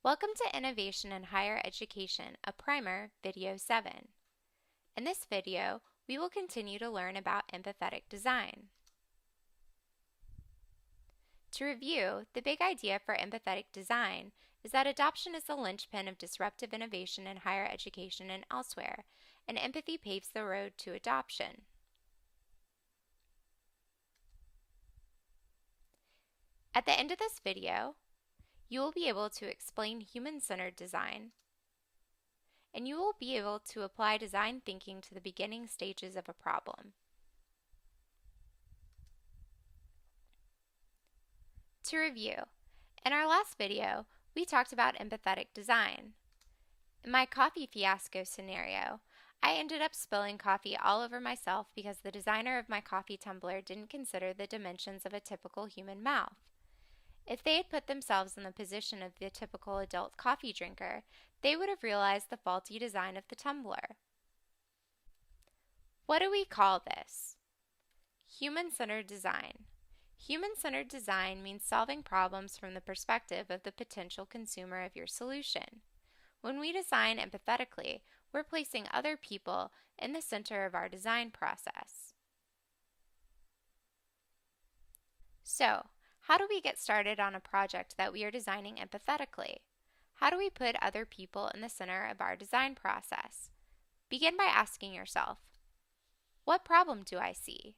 Welcome to Innovation in Higher Education, a primer, Video 7. In this video, we will continue to learn about empathetic design. To review, the big idea for empathetic design is that adoption is the linchpin of disruptive innovation in higher education and elsewhere, and empathy paves the road to adoption. At the end of this video, you will be able to explain human-centered design, and you will be able to apply design thinking to the beginning stages of a problem. To review, in our last video, we talked about empathetic design. In my coffee fiasco scenario, I ended up spilling coffee all over myself because the designer of my coffee tumbler didn't consider the dimensions of a typical human mouth. If they had put themselves in the position of the typical adult coffee drinker, they would have realized the faulty design of the tumbler. What do we call this? Human-centered design. Human-centered design means solving problems from the perspective of the potential consumer of your solution. When we design empathetically, we're placing other people in the center of our design process. So, how do we get started on a project that we are designing empathetically? How do we put other people in the center of our design process? Begin by asking yourself, what problem do I see?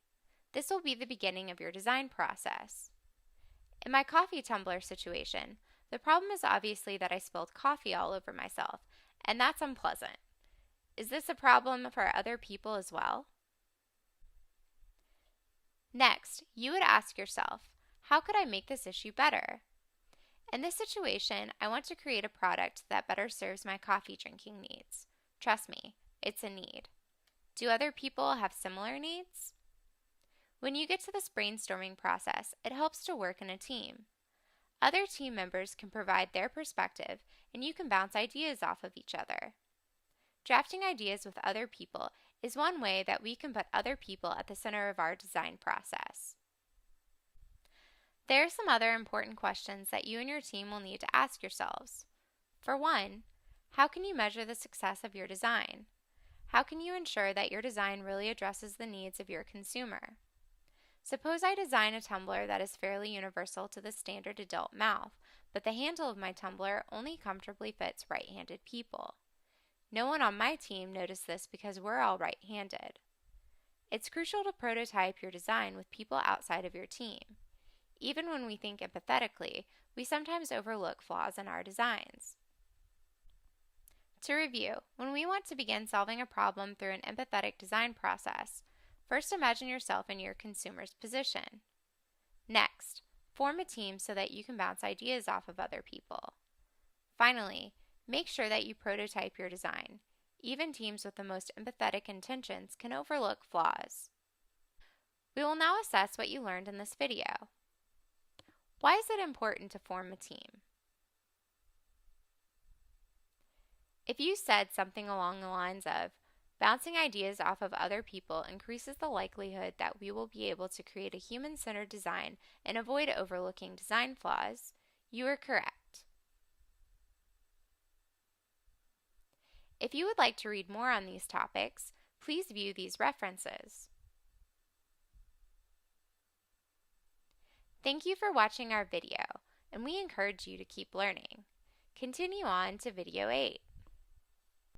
This will be the beginning of your design process. In my coffee tumbler situation, the problem is obviously that I spilled coffee all over myself, and that's unpleasant. Is this a problem for other people as well? Next, you would ask yourself, how could I make this issue better? In this situation, I want to create a product that better serves my coffee drinking needs. Trust me, it's a need. Do other people have similar needs? When you get to this brainstorming process, it helps to work in a team. Other team members can provide their perspective, and you can bounce ideas off of each other. Drafting ideas with other people is one way that we can put other people at the center of our design process. There are some other important questions that you and your team will need to ask yourselves. For one, how can you measure the success of your design? How can you ensure that your design really addresses the needs of your consumer? Suppose I design a tumbler that is fairly universal to the standard adult mouth, but the handle of my tumbler only comfortably fits right-handed people. No one on my team noticed this because we're all right-handed. It's crucial to prototype your design with people outside of your team. Even when we think empathetically, we sometimes overlook flaws in our designs. To review, when we want to begin solving a problem through an empathetic design process, first imagine yourself in your consumer's position. Next, form a team so that you can bounce ideas off of other people. Finally, make sure that you prototype your design. Even teams with the most empathetic intentions can overlook flaws. We will now assess what you learned in this video. Why is it important to form a team? If you said something along the lines of, bouncing ideas off of other people increases the likelihood that we will be able to create a human-centered design and avoid overlooking design flaws, you are correct. If you would like to read more on these topics, please view these references. Thank you for watching our video, and we encourage you to keep learning. Continue on to video 8.